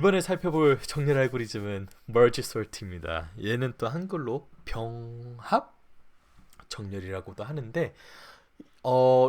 이번에 살펴볼 정렬 알고리즘은 merge sort입니다. 얘는 또 한글로 병합 정렬이라고도 하는데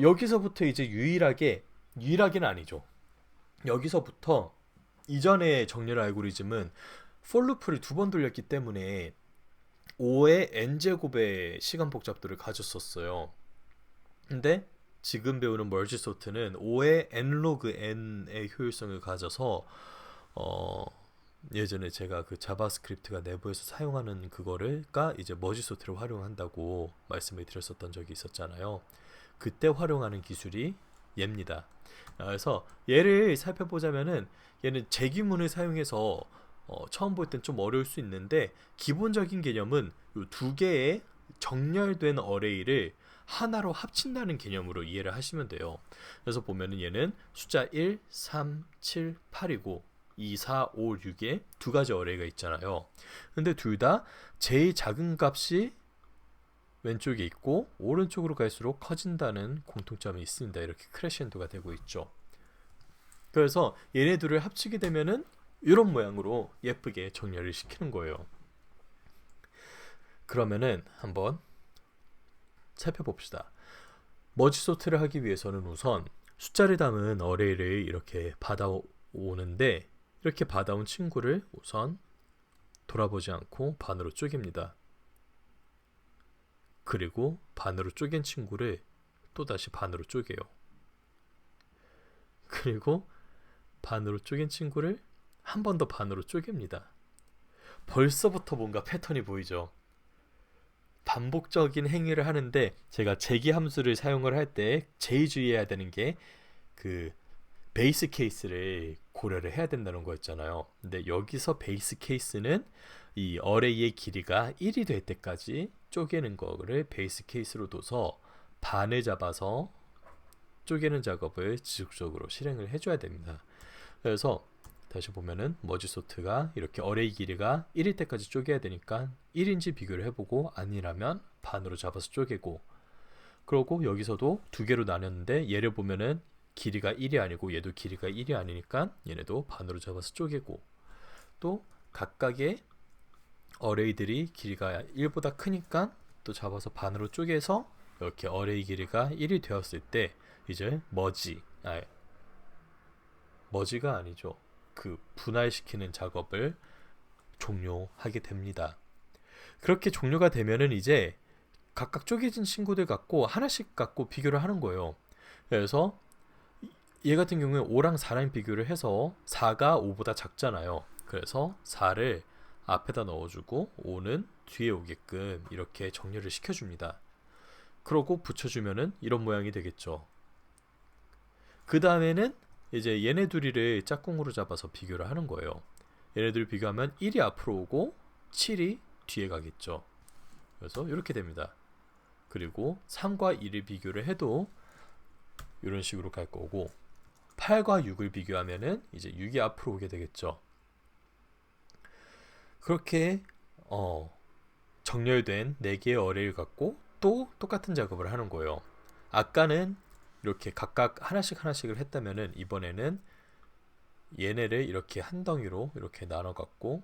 여기서부터 이제 유일하게는 아니죠. 여기서부터 이전의 정렬 알고리즘은 for 루프를 두 번 돌렸기 때문에 5의 n제곱의 시간 복잡도를 가졌었어요. 근데 지금 배우는 merge sort는 5의 n log n의 효율성을 가져서 어, 예전에 제가 그 자바스크립트가 내부에서 사용하는 그거를가 이제 머지 소트를 활용한다고 말씀을 드렸었던 적이 있었잖아요. 그때 활용하는 기술이 얘입니다. 그래서 얘를 살펴보자면은 얘는 재기문을 사용해서 처음 볼 땐 좀 어려울 수 있는데 기본적인 개념은 이 두 개의 정렬된 어레이를 하나로 합친다는 개념으로 이해를 하시면 돼요. 그래서 보면은 얘는 숫자 1, 3, 7, 8이고 2, 4, 5, 6에 두 가지 어레이가 있잖아요. 근데 둘 다 제일 작은 값이 왼쪽에 있고 오른쪽으로 갈수록 커진다는 공통점이 있습니다. 이렇게 크레션도가 되고 있죠. 그래서 얘네 둘을 합치게 되면은 이런 모양으로 예쁘게 정렬을 시키는 거예요. 그러면은 한번 살펴봅시다. 머지 소트를 하기 위해서는 우선 숫자를 담은 어레이를 이렇게 받아오는데 이렇게 받아온 친구를 우선 돌아보지 않고 반으로 쪼갭니다. 그리고 반으로 쪼갠 친구를 또다시 반으로 쪼개요. 그리고 반으로 쪼갠 친구를 한 번 더 반으로 쪼갭니다. 벌써부터 뭔가 패턴이 보이죠. 반복적인 행위를 하는데 제가 재기 함수를 사용을 할 때 제일 주의해야 되는 게 그 베이스 케이스를 고려를 해야 된다는 거였잖아요. 근데 여기서 베이스 케이스는 이 어레이의 길이가 1이 될 때까지 쪼개는 거를 베이스 케이스로 둬서 반을 잡아서 쪼개는 작업을 지속적으로 실행을 해줘야 됩니다. 그래서 다시 보면은 머지 소트가 이렇게 어레이 길이가 1일 때까지 쪼개야 되니까 1인지 비교를 해보고 아니라면 반으로 잡아서 쪼개고, 그러고 여기서도 두 개로 나눴는데 얘를 보면은 길이가 1이 아니고 얘도 길이가 1이 아니니까 얘네도 반으로 잡아서 쪼개고, 또 각각의 어레이들이 길이가 1보다 크니까 또 잡아서 반으로 쪼개서 이렇게 어레이 길이가 1이 되었을 때 이제 머지가 아니죠. 그 분할시키는 작업을 종료하게 됩니다. 그렇게 종료가 되면은 이제 각각 쪼개진 친구들 갖고 하나씩 갖고 비교를 하는 거예요. 그래서 얘 같은 경우에 5랑 4랑 비교를 해서 4가 5보다 작잖아요. 그래서 4를 앞에다 넣어주고 5는 뒤에 오게끔 이렇게 정렬을 시켜줍니다. 그러고 붙여주면은 이런 모양이 되겠죠. 그 다음에는 이제 얘네 둘이를 짝꿍으로 잡아서 비교를 하는 거예요. 얘네들 비교하면 1이 앞으로 오고 7이 뒤에 가겠죠. 그래서 이렇게 됩니다. 그리고 3과 1을 비교를 해도 이런 식으로 갈 거고, 8과 6을 비교하면은 이제 6이 앞으로 오게 되겠죠. 그렇게 정렬된 4개의 어레이를 갖고 또 똑같은 작업을 하는 거예요. 아까는 이렇게 각각 하나씩 하나씩을 했다면은 이번에는 얘네를 이렇게 한 덩이로 이렇게 나눠 갖고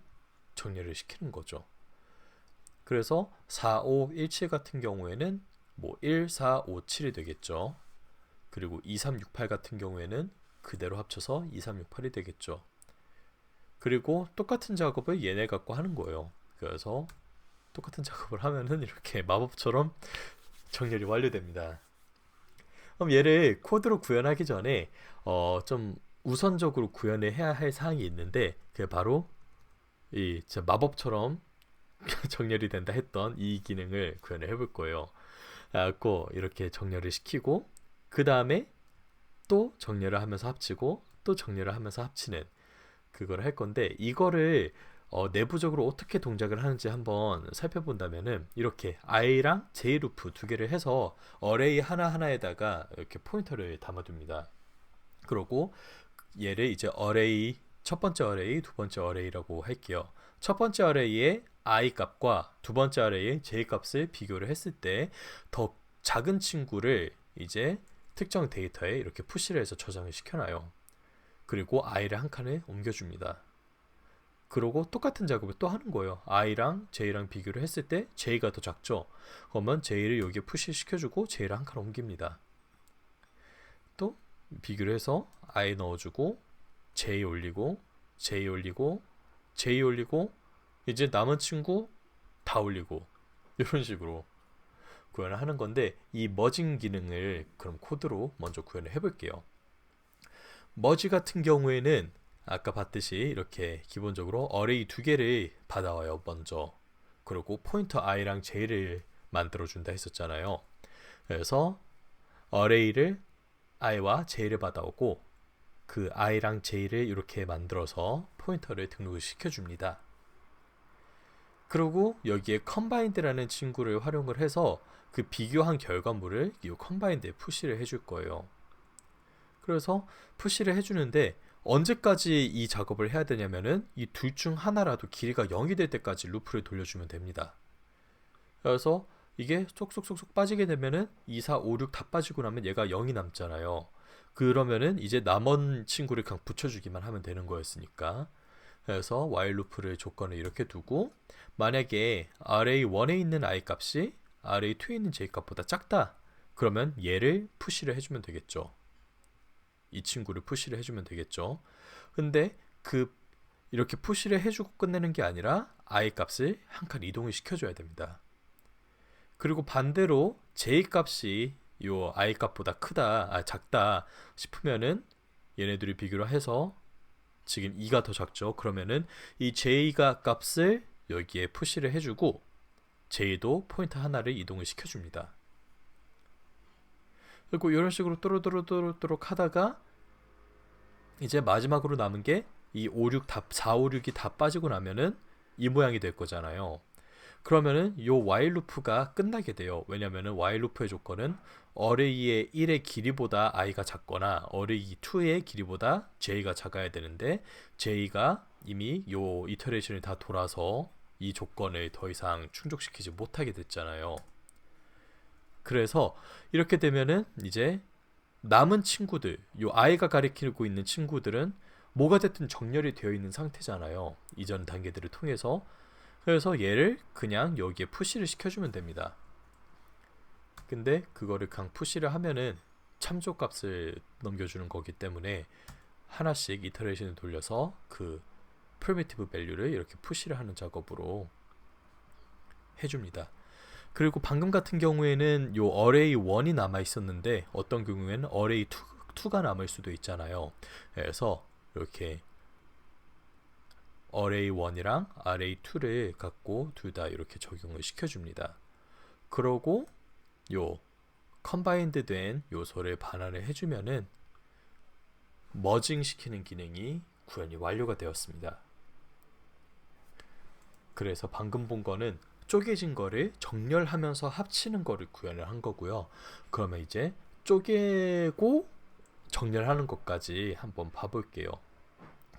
정렬을 시키는 거죠. 그래서 4, 5, 1, 7 같은 경우에는 뭐 1, 4, 5, 7이 되겠죠. 그리고 2, 3, 6, 8 같은 경우에는 그대로 합쳐서 2, 3, 6, 8이 되겠죠. 그리고 똑같은 작업을 얘네 갖고 하는 거예요. 그래서 똑같은 작업을 하면은 이렇게 마법처럼 정렬이 완료됩니다. 그럼 얘를 코드로 구현하기 전에 좀 우선적으로 구현을 해야 할 사항이 있는데, 그게 바로 이 마법처럼 정렬이 된다 했던 이 기능을 구현을 해볼 거예요. 그래갖고 이렇게 정렬을 시키고 그 다음에 또 정렬을 하면서 합치고 또 정렬을 하면서 합치는 그걸 할 건데, 이거를 내부적으로 어떻게 동작을 하는지 한번 살펴본다면은 이렇게 i랑 j 루프 두 개를 해서 어레이 하나하나에다가 이렇게 포인터를 담아둡니다. 그러고 얘를 이제 어레이, 첫 번째 어레이, 두 번째 어레이라고 할게요. 첫 번째 어레이의 i 값과 두 번째 어레이의 j 값을 비교를 했을 때 더 작은 친구를 이제 특정 데이터에 이렇게 푸시를 해서 저장을 시켜놔요. 그리고 i를 한 칸에 옮겨줍니다. 그러고 똑같은 작업을 또 하는 거예요. i랑 j랑 비교를 했을 때 j가 더 작죠. 그러면 j를 여기에 푸시 시켜주고 j를 한 칸 옮깁니다. 또 비교를 해서 i 넣어주고 j 올리고 j 올리고 j 올리고 이제 남은 친구 다 올리고 이런 식으로 구현을 하는 건데, 이 머징 기능을 그럼 코드로 먼저 구현을 해볼게요. 머지 같은 경우에는 아까 봤듯이 이렇게 기본적으로 어레이 두 개를 받아와요 먼저. 그리고 포인터 i랑 j를 만들어준다 했었잖아요. 그래서 어레이를 i와 j를 받아오고 그 i랑 j를 이렇게 만들어서 포인터를 등록을 시켜줍니다. 그리고 여기에 combined라는 친구를 활용을 해서 그 비교한 결과물을 이 combined에 푸시를 해줄 거예요. 그래서 푸시를 해주는데 언제까지 이 작업을 해야 되냐면은 이 둘 중 하나라도 길이가 0이 될 때까지 루프를 돌려주면 됩니다. 그래서 이게 쏙쏙쏙쏙 빠지게 되면은 2, 4, 5, 6 다 빠지고 나면 얘가 0이 남잖아요. 그러면은 이제 남은 친구를 그냥 붙여주기만 하면 되는 거였으니까. 그래서 while 루프를 조건을 이렇게 두고, 만약에 array1에 있는 i 값이 array2에 있는 j 값보다 작다, 그러면 얘를 푸시를 해주면 되겠죠. 이 친구를 푸시를 해주면 되겠죠. 근데 이렇게 푸시를 해주고 끝내는 게 아니라 i 값을 한 칸 이동을 시켜줘야 됩니다. 그리고 반대로 j 값이 요 i 값보다 작다 싶으면은 얘네들이 비교를 해서 지금 2가 더 작죠. 그러면은 이 j가 값을 여기에 푸시를 해주고 j도 포인트 하나를 이동을 시켜줍니다. 그리고 이런 식으로 또록 하다가 이제 마지막으로 남은 게 이 5, 6 4, 5, 6이 다 빠지고 나면은 이 모양이 될 거잖아요. 그러면은 요 while 루프가 끝나게 돼요. 왜냐면은 while 루프의 조건은 array의 1의 길이보다 i가 작거나 array 2의 길이보다 j가 작아야 되는데, j가 이미 요 이터레이션이 다 돌아서 이 조건을 더 이상 충족시키지 못하게 됐잖아요. 그래서 이렇게 되면은 이제 남은 친구들, 요 i가 가리키고 있는 친구들은 뭐가 됐든 정렬이 되어 있는 상태잖아요. 이전 단계들을 통해서. 그래서 얘를 그냥 여기에 푸시를 시켜주면 됩니다. 근데 그거를 그냥 푸시를 하면은 참조 값을 넘겨주는 거기 때문에 하나씩 이터레이션을 돌려서 그 primitive value를 이렇게 푸시를 하는 작업으로 해줍니다. 그리고 방금 같은 경우에는 요 array 1이 남아 있었는데 어떤 경우에는 array 2가 남을 수도 있잖아요. 그래서 이렇게 array 1이랑 array 2를 갖고 둘 다 이렇게 적용을 시켜줍니다. 그러고 요 combined 된 요소를 반환을 해주면은 머징 시키는 기능이 구현이 완료가 되었습니다. 그래서 방금 본 거는 쪼개진 거를 정렬하면서 합치는 거를 구현을 한 거고요. 그러면 이제 쪼개고 정렬하는 것까지 한번 봐볼게요.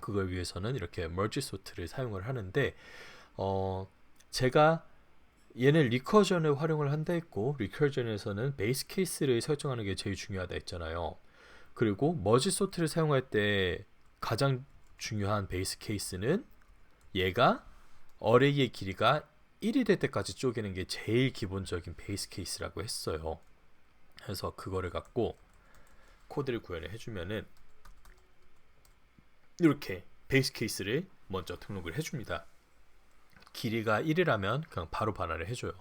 그걸 위해서는 이렇게 merge sort를 사용을 하는데, 제가 얘는 리커전을 활용을 한다 했고, 리커전에서는 베이스 케이스를 설정하는 게 제일 중요하다 했잖아요. 그리고 머지 소트를 사용할 때 가장 중요한 베이스 케이스는 얘가 어레이의 길이가 1이 될 때까지 쪼개는 게 제일 기본적인 베이스 케이스라고 했어요. 그래서 그거를 갖고 코드를 구현을 해주면은 이렇게 베이스 케이스를 먼저 등록을 해줍니다. 길이가 1이라면 그냥 바로 반환을 해줘요.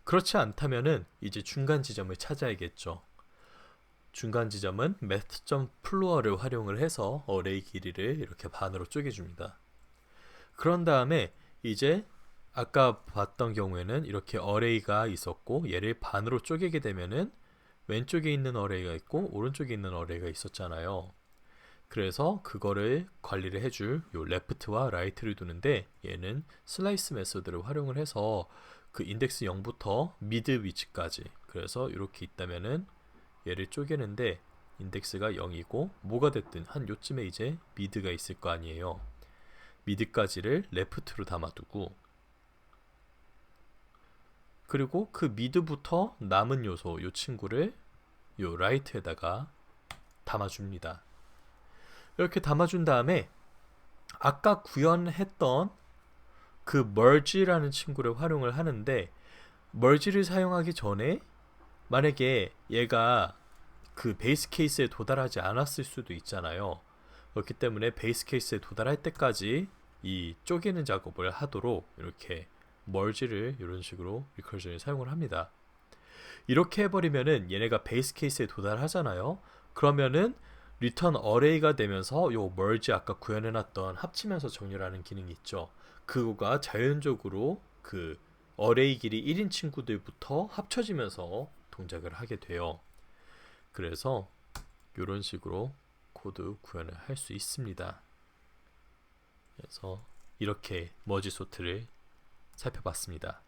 그렇지 않다면은 이제 중간 지점을 찾아야겠죠. 중간 지점은 math.floor를 활용을 해서 어레이 길이를 이렇게 반으로 쪼개줍니다. 그런 다음에 이제 아까 봤던 경우에는 이렇게 어레이가 있었고 얘를 반으로 쪼개게 되면은 왼쪽에 있는 어레이가 있고 오른쪽에 있는 어레이가 있었잖아요. 그래서 그거를 관리를 해줄 요 left와 right를 두는데, 얘는 슬라이스 메소드를 활용을 해서 그 인덱스 0부터 미드 위치까지, 그래서 이렇게 있다면은 얘를 쪼개는데 인덱스가 0이고 뭐가 됐든 한 요쯤에 이제 미드가 있을 거 아니에요. 미드까지를 left로 담아두고, 그리고 그 미드부터 남은 요소 요 친구를 요 right에다가 담아줍니다. 이렇게 담아준 다음에 아까 구현했던 그 merge라는 친구를 활용을 하는데 merge를 사용하기 전에 만약에 얘가 그 베이스 케이스에 도달하지 않았을 수도 있잖아요. 그렇기 때문에 베이스 케이스에 도달할 때까지 이 쪼개는 작업을 하도록 이렇게 merge를 이런 식으로 리커전에 사용을 합니다. 이렇게 해버리면은 얘네가 베이스 케이스에 도달하잖아요. 그러면은 리턴 어레이가 되면서 요 merge 아까 구현해놨던 합치면서 정렬하는 기능이 있죠. 그거가 자연적으로 그 어레이 길이 1인 친구들부터 합쳐지면서 동작을 하게 돼요. 그래서 이런 식으로 코드 구현을 할 수 있습니다. 그래서 이렇게 머지 소트를 살펴봤습니다.